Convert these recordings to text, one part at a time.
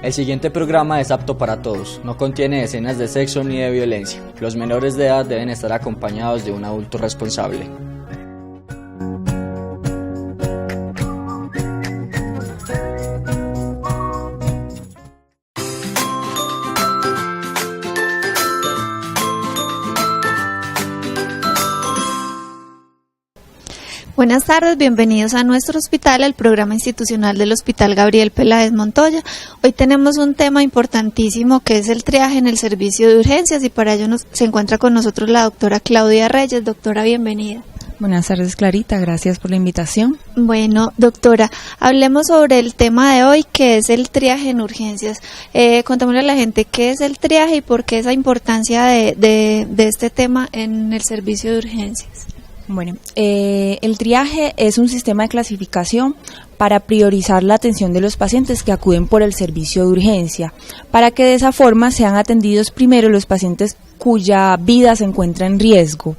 El siguiente programa es apto para todos, no contiene escenas de sexo ni de violencia. Los menores de edad deben estar acompañados de un adulto responsable. Buenas tardes, bienvenidos a nuestro hospital, al programa institucional del Hospital Gabriel Peláez Montoya. Hoy tenemos un tema importantísimo que es el triaje en el servicio de urgencias y para ello se encuentra con nosotros la doctora Claudia Reyes. Doctora, bienvenida. Buenas tardes, Clarita, gracias por la invitación. Bueno, doctora, hablemos sobre el tema de hoy que es el triaje en urgencias. Contémosle a la gente qué es el triaje y por qué esa importancia de este tema en el servicio de urgencias. Bueno, el triaje es un sistema de clasificación para priorizar la atención de los pacientes que acuden por el servicio de urgencia, para que de esa forma sean atendidos primero los pacientes cuya vida se encuentra en riesgo.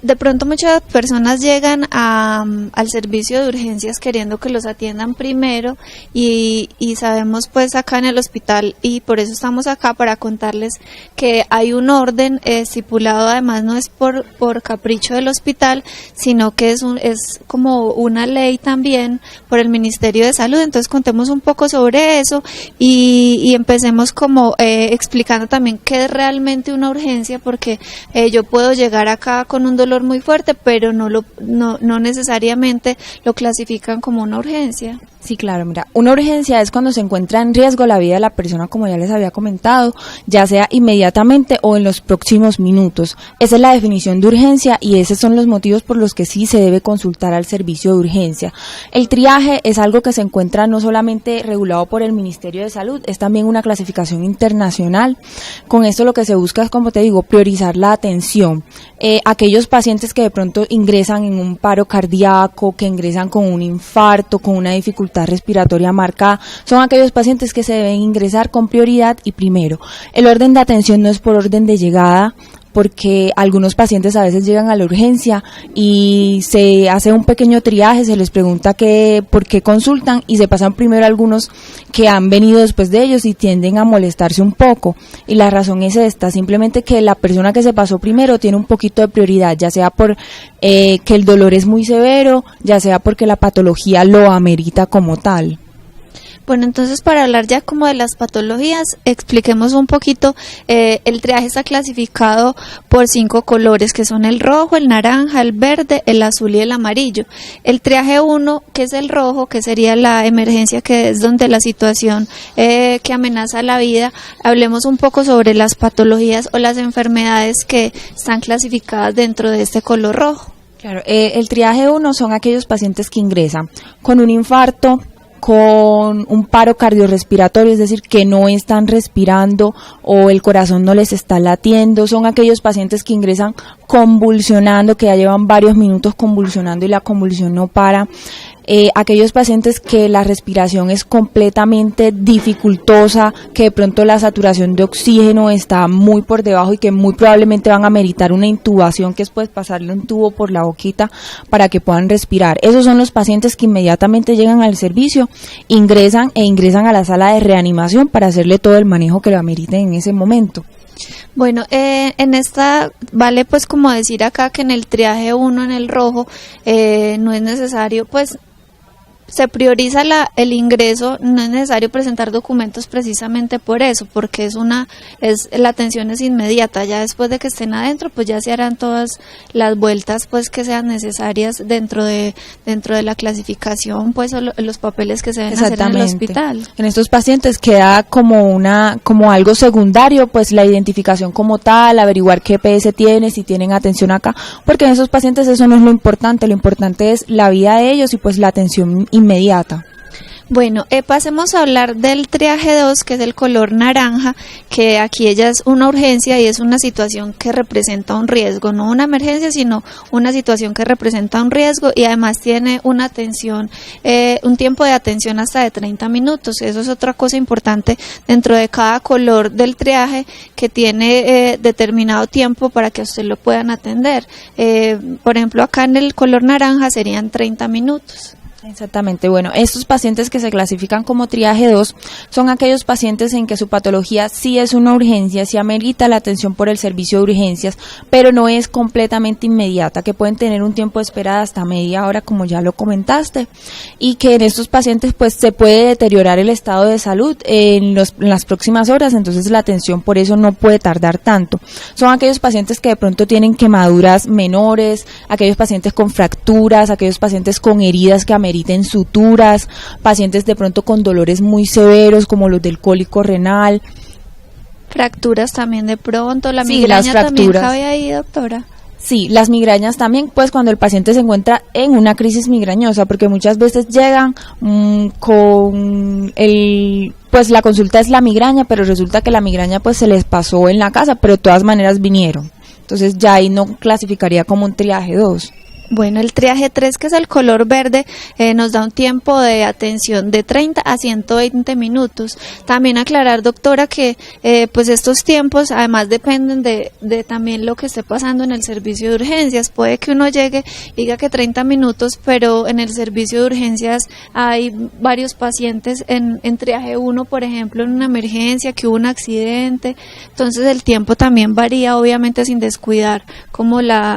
De pronto muchas personas llegan al servicio de urgencias queriendo que los atiendan primero y sabemos pues acá en el hospital y por eso estamos acá para contarles que hay un orden estipulado, además no es por capricho del hospital, sino que es como una ley también por el Ministerio de Salud. Entonces contemos un poco sobre eso y empecemos como explicando también qué es realmente una urgencia, porque yo puedo llegar acá con un dolor muy fuerte, pero no necesariamente lo clasifican como una urgencia. Sí, claro, mira, una urgencia es cuando se encuentra en riesgo la vida de la persona, como ya les había comentado, ya sea inmediatamente o en los próximos minutos. Esa es la definición de urgencia y esos son los motivos por los que sí se debe consultar al servicio de urgencia. El triaje es algo que se encuentra no solamente regulado por el Ministerio de Salud, es también una clasificación internacional. Con esto lo que se busca es, como te digo, priorizar la atención. Aquellos pacientes que de pronto ingresan en un paro cardíaco, que ingresan con un infarto, con una dificultad respiratoria marcada, son aquellos pacientes que se deben ingresar con prioridad y primero. El orden de atención no es por orden de llegada, porque algunos pacientes a veces llegan a la urgencia y se hace un pequeño triaje, se les pregunta por qué consultan y se pasan primero algunos que han venido después de ellos y tienden a molestarse un poco, y la razón es esta, simplemente que la persona que se pasó primero tiene un poquito de prioridad, ya sea por que el dolor es muy severo, ya sea porque la patología lo amerita como tal. Bueno, entonces para hablar ya como de las patologías, expliquemos un poquito. El triaje está clasificado por 5 colores, que son el rojo, el naranja, el verde, el azul y el amarillo. El triaje 1, que es el rojo, que sería la emergencia, que es donde la situación que amenaza la vida. Hablemos un poco sobre las patologías o las enfermedades que están clasificadas dentro de este color rojo. Claro, el triaje 1 son aquellos pacientes que ingresan con un infarto, con un paro cardiorrespiratorio, es decir, que no están respirando o el corazón no les está latiendo. Son aquellos pacientes que ingresan convulsionando, que ya llevan varios minutos convulsionando y la convulsión no para. Aquellos pacientes que la respiración es completamente dificultosa, que de pronto la saturación de oxígeno está muy por debajo y que muy probablemente van a meritar una intubación, que es pues pasarle un tubo por la boquita para que puedan respirar. Esos son los pacientes que inmediatamente llegan al servicio, ingresan a la sala de reanimación para hacerle todo el manejo que lo ameriten en ese momento. Bueno, en esta vale pues como decir acá que en el triaje 1, en el rojo, no es necesario pues se prioriza el ingreso, no es necesario presentar documentos precisamente por eso, porque la atención es inmediata. Ya después de que estén adentro, pues ya se harán todas las vueltas pues que sean necesarias dentro de la clasificación, pues los papeles que se deben hacer en el hospital. En estos pacientes queda como algo secundario, pues la identificación como tal, averiguar qué EPS tiene, si tienen atención acá, porque en esos pacientes eso no es lo importante es la vida de ellos y pues la atención inmediata. Bueno, pasemos a hablar del triaje 2, que es el color naranja, que aquí ella es una urgencia y es una situación que representa un riesgo, no una emergencia, sino una situación que representa un riesgo y además tiene una atención, un tiempo de atención hasta de 30 minutos. Eso es otra cosa importante dentro de cada color del triaje, que tiene determinado tiempo para que a usted lo puedan atender. Por ejemplo, acá en el color naranja serían 30 minutos. Exactamente, bueno, estos pacientes que se clasifican como triaje 2 son aquellos pacientes en que su patología sí es una urgencia, sí amerita la atención por el servicio de urgencias, pero no es completamente inmediata, que pueden tener un tiempo de espera de hasta media hora, como ya lo comentaste, y que en estos pacientes pues se puede deteriorar el estado de salud en las próximas horas, entonces la atención por eso no puede tardar tanto. Son aquellos pacientes que de pronto tienen quemaduras menores, aquellos pacientes con fracturas, aquellos pacientes con heridas que ameriten suturas, pacientes de pronto con dolores muy severos como los del cólico renal. Fracturas también de pronto, la Sí, migraña las también fracturas. cabe ahí, doctora. Sí, las migrañas también, pues cuando el paciente se encuentra en una crisis migrañosa, porque muchas veces llegan con pues la consulta es la migraña, pero resulta que la migraña pues se les pasó en la casa, pero de todas maneras vinieron. Entonces ya ahí no clasificaría como un triaje 2. Bueno, el triaje 3, que es el color verde, nos da un tiempo de atención de 30 a 120 minutos. También aclarar, doctora, que pues estos tiempos además dependen de también lo que esté pasando en el servicio de urgencias. Puede que uno llegue y diga que 30 minutos, pero en el servicio de urgencias hay varios pacientes en triaje 1, por ejemplo, en una emergencia, que hubo un accidente. Entonces el tiempo también varía, obviamente sin descuidar como la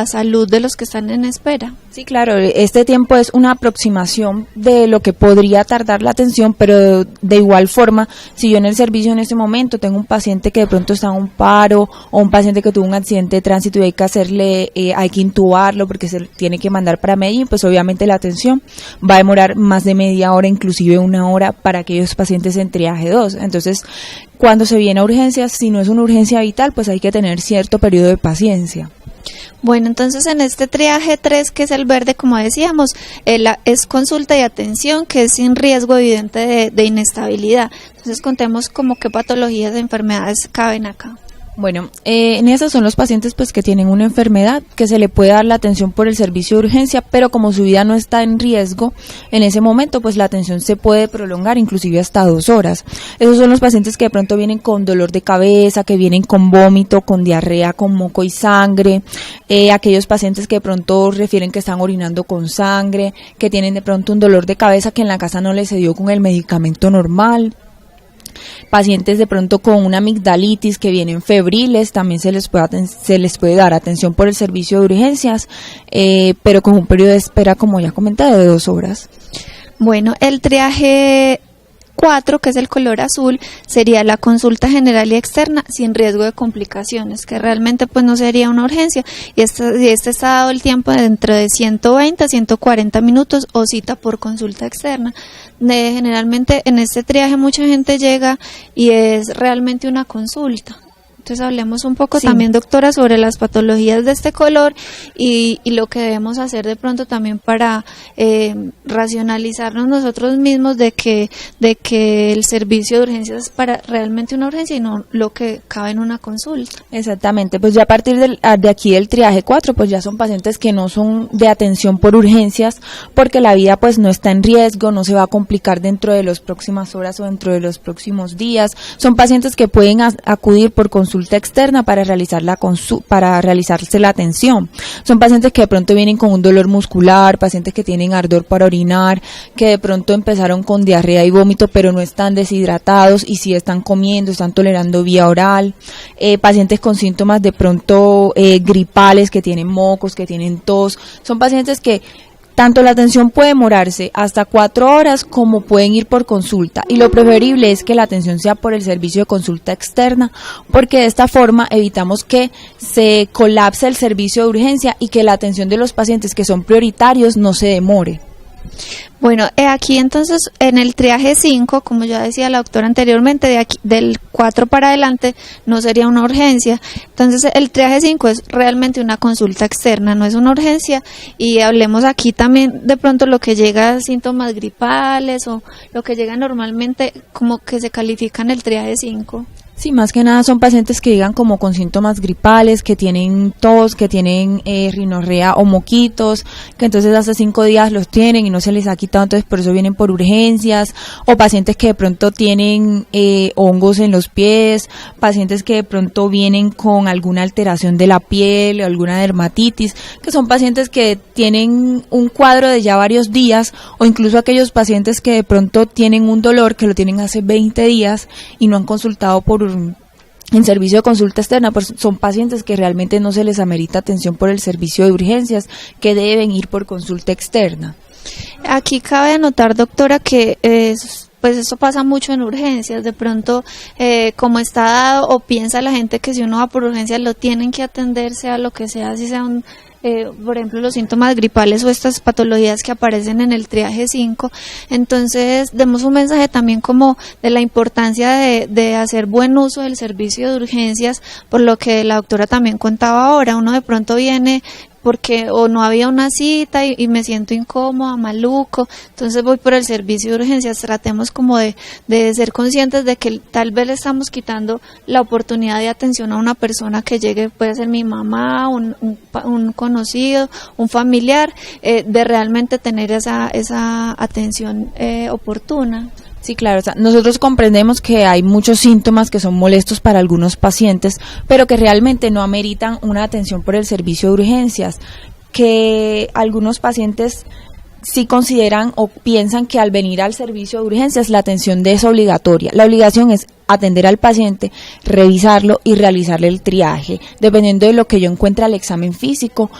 salud de los que están en espera. Sí, claro, este tiempo es una aproximación de lo que podría tardar la atención, pero de igual forma, si yo en el servicio en este momento tengo un paciente que de pronto está en un paro o un paciente que tuvo un accidente de tránsito y hay que hay que intubarlo porque se tiene que mandar para Medellín, pues obviamente la atención va a demorar más de media hora, inclusive una hora para aquellos pacientes en triaje 2. Entonces, cuando se viene a urgencias, si no es una urgencia vital, pues hay que tener cierto periodo de paciencia. Bueno, entonces en este triaje 3, que es el verde, como decíamos, es consulta y atención, que es sin riesgo evidente de inestabilidad. Entonces contemos como qué patologías de enfermedades caben acá. Bueno, en esos son los pacientes pues que tienen una enfermedad que se le puede dar la atención por el servicio de urgencia, pero como su vida no está en riesgo, en ese momento pues la atención se puede prolongar inclusive hasta 2 horas. Esos son los pacientes que de pronto vienen con dolor de cabeza, que vienen con vómito, con diarrea, con moco y sangre, aquellos pacientes que de pronto refieren que están orinando con sangre, que tienen de pronto un dolor de cabeza que en la casa no les se dio con el medicamento normal. Pacientes de pronto con una amigdalitis que vienen febriles, también se les puede dar atención por el servicio de urgencias, pero con un periodo de espera, como ya comenté, de 2 horas. Bueno, el triaje 4, que es el color azul, sería la consulta general y externa sin riesgo de complicaciones, que realmente pues no sería una urgencia, y este está dado el tiempo de entre de 120 a 140 minutos o cita por consulta externa. Generalmente en este triaje mucha gente llega y es realmente una consulta. Entonces hablemos un poco también, doctora, sobre las patologías de este color y lo que debemos hacer de pronto también para racionalizarnos nosotros mismos de que el servicio de urgencias es para realmente una urgencia y no lo que cabe en una consulta. Exactamente, pues ya a partir de aquí del triaje 4, pues ya son pacientes que no son de atención por urgencias porque la vida pues no está en riesgo, no se va a complicar dentro de las próximas horas o dentro de los próximos días. Son pacientes que pueden acudir por consulta externa para realizarse la atención. Son pacientes que de pronto vienen con un dolor muscular, pacientes que tienen ardor para orinar, que de pronto empezaron con diarrea y vómito pero no están deshidratados y sí están comiendo, están tolerando vía oral, pacientes con síntomas de pronto gripales, que tienen mocos, que tienen tos. Son pacientes que tanto la atención puede demorarse hasta 4 horas como pueden ir por consulta, y lo preferible es que la atención sea por el servicio de consulta externa, porque de esta forma evitamos que se colapse el servicio de urgencia y que la atención de los pacientes que son prioritarios no se demore. Bueno, aquí entonces en el triaje 5, como ya decía la doctora anteriormente, de aquí, del 4 para adelante no sería una urgencia. Entonces el triaje 5 es realmente una consulta externa, no es una urgencia, y hablemos aquí también de pronto lo que llega a síntomas gripales o lo que llega normalmente como que se califica en el triaje 5. Sí, más que nada son pacientes que llegan como con síntomas gripales, que tienen tos, que tienen rinorrea o moquitos, que entonces hace 5 días los tienen y no se les ha quitado, entonces por eso vienen por urgencias, o pacientes que de pronto tienen hongos en los pies, pacientes que de pronto vienen con alguna alteración de la piel, o alguna dermatitis, que son pacientes que tienen un cuadro de ya varios días, o incluso aquellos pacientes que de pronto tienen un dolor que lo tienen hace 20 días y no han consultado en servicio de consulta externa, pues son pacientes que realmente no se les amerita atención por el servicio de urgencias, que deben ir por consulta externa. Aquí cabe anotar, doctora, que pues eso pasa mucho en urgencias. De pronto, como está dado o piensa la gente que si uno va por urgencias lo tienen que atender, sea lo que sea, si sea por ejemplo, los síntomas gripales o estas patologías que aparecen en el triaje 5. Entonces, demos un mensaje también como de la importancia de hacer buen uso del servicio de urgencias, por lo que la doctora también contaba ahora. Uno de pronto viene porque o no había una cita y me siento incómoda, maluco, entonces voy por el servicio de urgencias. Tratemos como de ser conscientes de que tal vez le estamos quitando la oportunidad de atención a una persona que llegue, puede ser mi mamá, un conocido, un familiar, de realmente tener esa atención oportuna. Sí, claro, o sea, nosotros comprendemos que hay muchos síntomas que son molestos para algunos pacientes, pero que realmente no ameritan una atención por el servicio de urgencias, que algunos pacientes sí consideran o piensan que al venir al servicio de urgencias la atención es obligatoria. La obligación es atender al paciente, revisarlo y realizarle el triaje. Dependiendo de lo que yo encuentre al examen físico,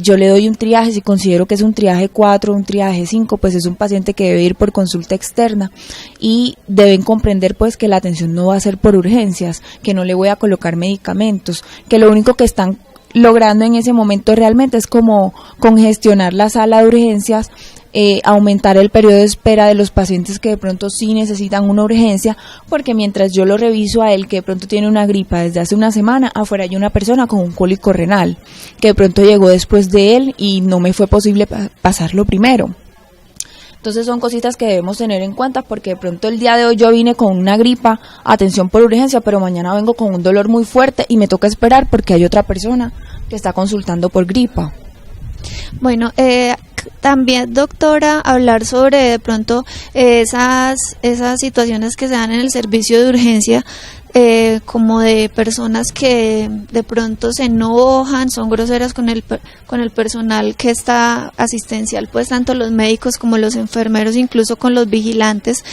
yo le doy un triaje. Si considero que es un triaje 4, un triaje 5, pues es un paciente que debe ir por consulta externa, y deben comprender pues que la atención no va a ser por urgencias, que no le voy a colocar medicamentos, que lo único que están logrando en ese momento realmente es como congestionar la sala de urgencias, aumentar el periodo de espera de los pacientes que de pronto sí necesitan una urgencia, porque mientras yo lo reviso a él que de pronto tiene una gripa desde hace una semana, afuera hay una persona con un cólico renal que de pronto llegó después de él y no me fue posible pasarlo primero. Entonces son cositas que debemos tener en cuenta, porque de pronto el día de hoy yo vine con una gripa, atención por urgencia, pero mañana vengo con un dolor muy fuerte y me toca esperar porque hay otra persona que está consultando por gripa. Bueno, también, doctora, hablar sobre de pronto esas situaciones que se dan en el servicio de urgencia, como de personas que de pronto se enojan, son groseras con el personal que está asistencial, pues tanto los médicos como los enfermeros, incluso con los vigilantes,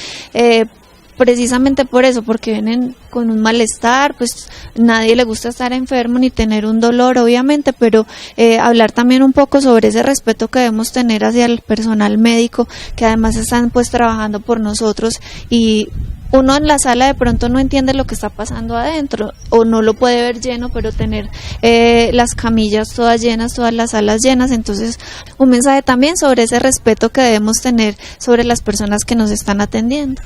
precisamente por eso, porque vienen con un malestar. Pues nadie le gusta estar enfermo ni tener un dolor, obviamente, pero hablar también un poco sobre ese respeto que debemos tener hacia el personal médico, que además están pues trabajando por nosotros, y uno en la sala de pronto no entiende lo que está pasando adentro, o no lo puede ver lleno, pero tener las camillas todas llenas, todas las salas llenas. Entonces, un mensaje también sobre ese respeto que debemos tener sobre las personas que nos están atendiendo.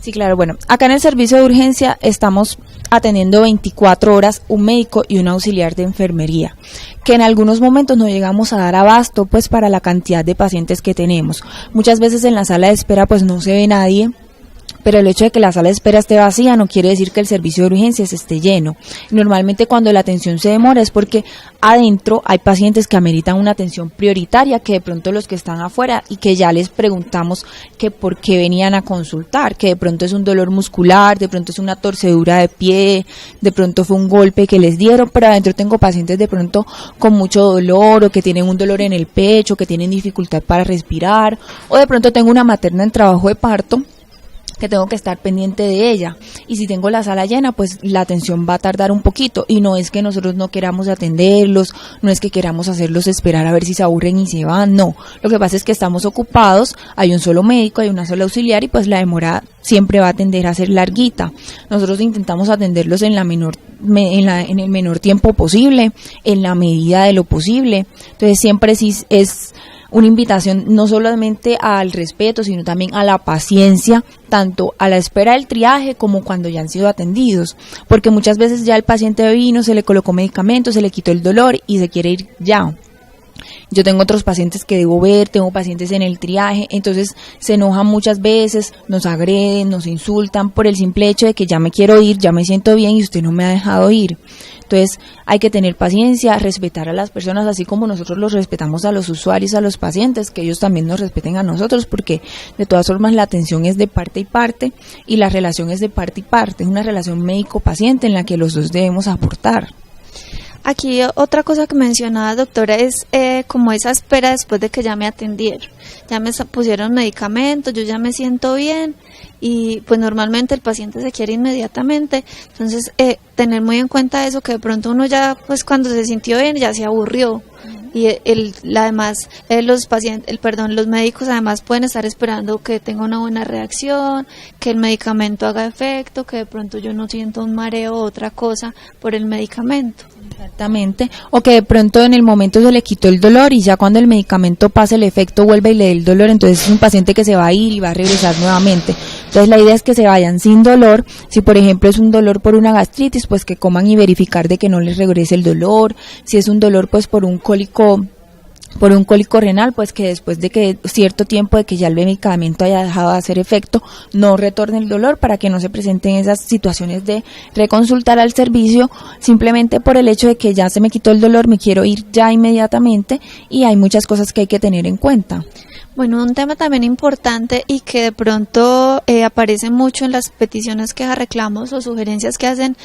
Sí, claro, bueno, acá en el servicio de urgencia estamos atendiendo 24 horas un médico y un auxiliar de enfermería, que en algunos momentos no llegamos a dar abasto pues para la cantidad de pacientes que tenemos. Muchas veces en la sala de espera pues no se ve nadie, pero el hecho de que la sala de espera esté vacía no quiere decir que el servicio de urgencias esté lleno. Normalmente cuando la atención se demora es porque adentro hay pacientes que ameritan una atención prioritaria, que de pronto los que están afuera y que ya les preguntamos que por qué venían a consultar, que de pronto es un dolor muscular, de pronto es una torcedura de pie, de pronto fue un golpe que les dieron, pero adentro tengo pacientes de pronto con mucho dolor, o que tienen un dolor en el pecho, que tienen dificultad para respirar, o de pronto tengo una materna en trabajo de parto que tengo que estar pendiente de ella, y si tengo la sala llena pues la atención va a tardar un poquito, y no es que nosotros no queramos atenderlos, no es que queramos hacerlos esperar a ver si se aburren y se van, no, lo que pasa es que estamos ocupados, hay un solo médico, hay una sola auxiliar, y pues la demora siempre va a tender a ser larguita. Nosotros intentamos atenderlos en el menor tiempo posible, en la medida de lo posible. Entonces siempre sí es una invitación no solamente al respeto, sino también a la paciencia, tanto a la espera del triaje como cuando ya han sido atendidos, porque muchas veces ya el paciente vino, se le colocó medicamentos, se le quitó el dolor y se quiere ir ya. yo tengo otros pacientes que debo ver, tengo pacientes en el triaje, entonces se enojan muchas veces, nos agreden, nos insultan por el simple hecho de que ya me quiero ir, ya me siento bien y usted no me ha dejado ir. Entonces hay que tener paciencia, respetar a las personas así como nosotros los respetamos a los usuarios, a los pacientes, que ellos también nos respeten a nosotros, porque de todas formas la atención es de parte y parte y la relación es de parte y parte, es una relación médico-paciente en la que los dos debemos aportar. Aquí otra cosa que mencionaba, doctora, es como esa espera después de que ya me atendieron. Ya me pusieron medicamentos, yo ya me siento bien y pues normalmente el paciente se quiere inmediatamente. Entonces, tener muy en cuenta eso, que de pronto uno ya, pues cuando se sintió bien, ya se aburrió. Y además los médicos además pueden estar esperando que tenga una buena reacción, que el medicamento haga efecto, que de pronto yo no siento un mareo o otra cosa por el medicamento. Exactamente, o que de pronto en el momento se le quitó el dolor y ya cuando el medicamento pasa el efecto vuelve y le dé el dolor, entonces es un paciente que se va a ir y va a regresar nuevamente. Entonces la idea es que se vayan sin dolor. Si por ejemplo es un dolor por una gastritis, pues que coman y verificar de que no les regrese el dolor. Si es un dolor pues por un cólico renal, pues que después de que cierto tiempo de que ya el medicamento haya dejado de hacer efecto, no retorne el dolor, para que no se presenten esas situaciones de reconsultar al servicio simplemente por el hecho de que ya se me quitó el dolor, me quiero ir ya inmediatamente, y hay muchas cosas que hay que tener en cuenta. Bueno, un tema también importante y que de pronto aparece mucho en las peticiones, quejas, reclamos o sugerencias que hacen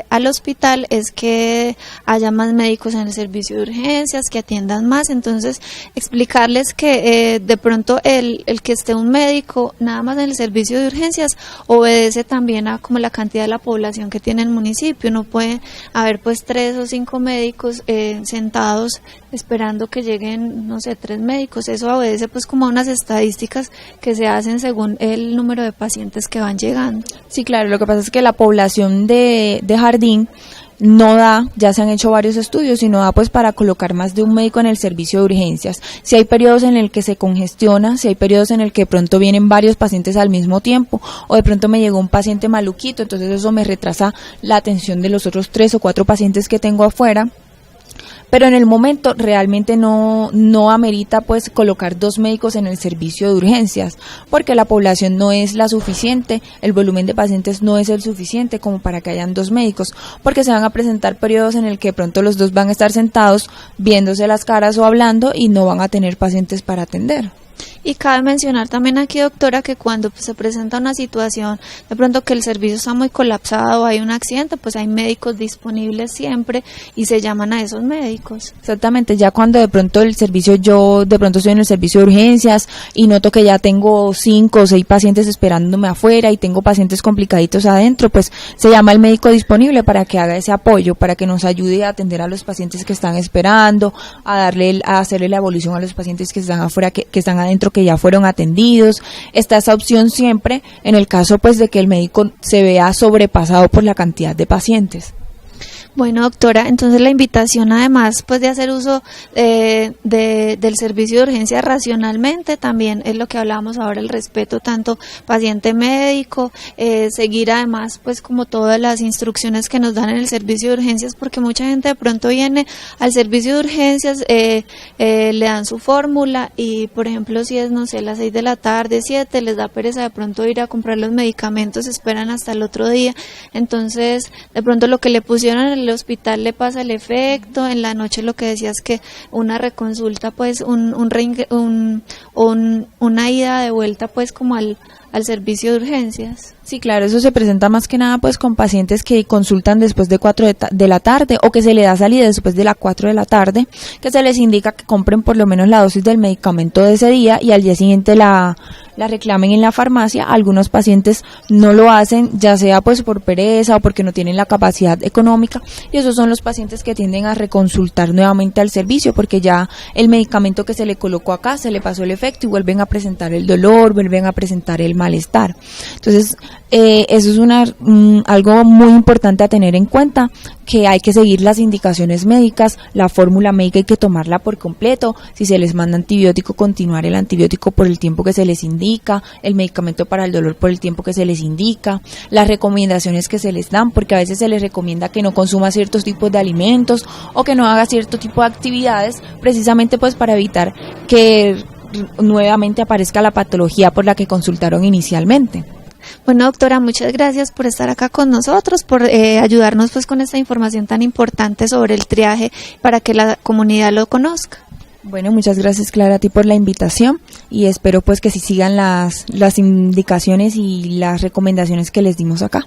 al hospital es que haya más médicos en el servicio de urgencias, que atiendan más. Entonces, explicarles que de pronto el que esté un médico nada más en el servicio de urgencias obedece también a como la cantidad de la población que tiene el municipio. No puede haber pues 3 o 5 médicos sentados esperando que lleguen, no sé, 3 médicos. Eso obedece pues como unas estadísticas que se hacen según el número de pacientes que van llegando. Sí, claro, lo que pasa es que la población de Jardín no da, ya se han hecho varios estudios, y no da pues para colocar más de un médico en el servicio de urgencias. Si hay periodos en el que se congestiona, si hay periodos en el que de pronto vienen varios pacientes al mismo tiempo, o de pronto me llegó un paciente maluquito, entonces eso me retrasa la atención de los otros 3 o 4 pacientes que tengo afuera. Pero en el momento realmente no amerita pues colocar 2 médicos en el servicio de urgencias, porque la población no es la suficiente, el volumen de pacientes no es el suficiente como para que hayan 2 médicos, porque se van a presentar periodos en el que de pronto los 2 van a estar sentados viéndose las caras o hablando y no van a tener pacientes para atender. Y cabe mencionar también aquí, doctora, que cuando pues, se presenta una situación de pronto que el servicio está muy colapsado o hay un accidente, pues hay médicos disponibles siempre y se llaman a esos médicos. Exactamente, ya cuando de pronto yo de pronto estoy en el servicio de urgencias y noto que ya tengo 5 o 6 pacientes esperándome afuera y tengo pacientes complicaditos adentro, pues se llama al médico disponible para que haga ese apoyo, para que nos ayude a atender a los pacientes que están esperando, a hacerle la evolución a los pacientes que están afuera, que están adentro, que ya fueron atendidos. Está esa opción siempre en el caso pues de que el médico se vea sobrepasado por la cantidad de pacientes. Bueno, doctora, entonces la invitación además pues de hacer uso del servicio de urgencia racionalmente también es lo que hablábamos ahora, el respeto tanto paciente-médico, seguir además pues como todas las instrucciones que nos dan en el servicio de urgencias, porque mucha gente de pronto viene al servicio de urgencias, le dan su fórmula y por ejemplo si es, no sé, las 6 de la tarde, 7, les da pereza de pronto ir a comprar los medicamentos, esperan hasta el otro día, entonces de pronto lo que le pusieron en el hospital le pasa el efecto, en la noche lo que decías que una reconsulta pues una ida de vuelta pues como al servicio de urgencias. Sí, claro, eso se presenta más que nada pues con pacientes que consultan después de 4 de la tarde o que se le da salida después de las 4 de la tarde, que se les indica que compren por lo menos la dosis del medicamento de ese día y al día siguiente la reclamen en la farmacia. Algunos pacientes no lo hacen, ya sea pues por pereza o porque no tienen la capacidad económica, y esos son los pacientes que tienden a reconsultar nuevamente al servicio porque ya el medicamento que se le colocó acá se le pasó el efecto y vuelven a presentar el dolor, vuelven a presentar el malestar. Entonces eso es algo muy importante a tener en cuenta, que hay que seguir las indicaciones médicas, la fórmula médica hay que tomarla por completo, si se les manda antibiótico, continuar el antibiótico por el tiempo que se les indica, el medicamento para el dolor por el tiempo que se les indica, las recomendaciones que se les dan, porque a veces se les recomienda que no consuma ciertos tipos de alimentos o que no haga cierto tipo de actividades, precisamente pues para evitar que nuevamente aparezca la patología por la que consultaron inicialmente. Bueno, doctora, muchas gracias por estar acá con nosotros, por ayudarnos pues con esta información tan importante sobre el triaje para que la comunidad lo conozca. Bueno, muchas gracias, Clara, a ti por la invitación y espero pues que sí sigan las indicaciones y las recomendaciones que les dimos acá.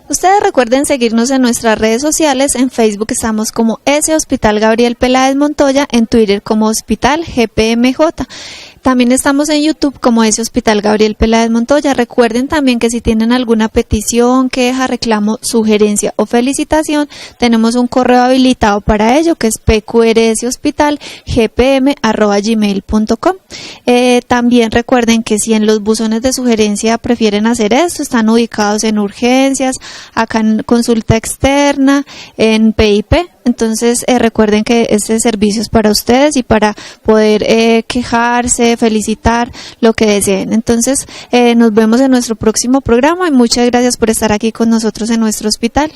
Ustedes recuerden seguirnos en nuestras redes sociales. En Facebook estamos como ese Hospital Gabriel Peláez Montoya, en Twitter como Hospital GPMJ. También estamos en YouTube como ese Hospital Gabriel Peláez Montoya. Recuerden también que si tienen alguna petición, queja, reclamo, sugerencia o felicitación, tenemos un correo habilitado para ello que es pqrshospitalgpm@gmail.com. También recuerden que si en los buzones de sugerencia prefieren hacer esto, están ubicados en urgencias, acá en consulta externa, en PIP. Entonces recuerden que este servicio es para ustedes y para poder quejarse, felicitar, lo que deseen. Entonces nos vemos en nuestro próximo programa y muchas gracias por estar aquí con nosotros en nuestro hospital.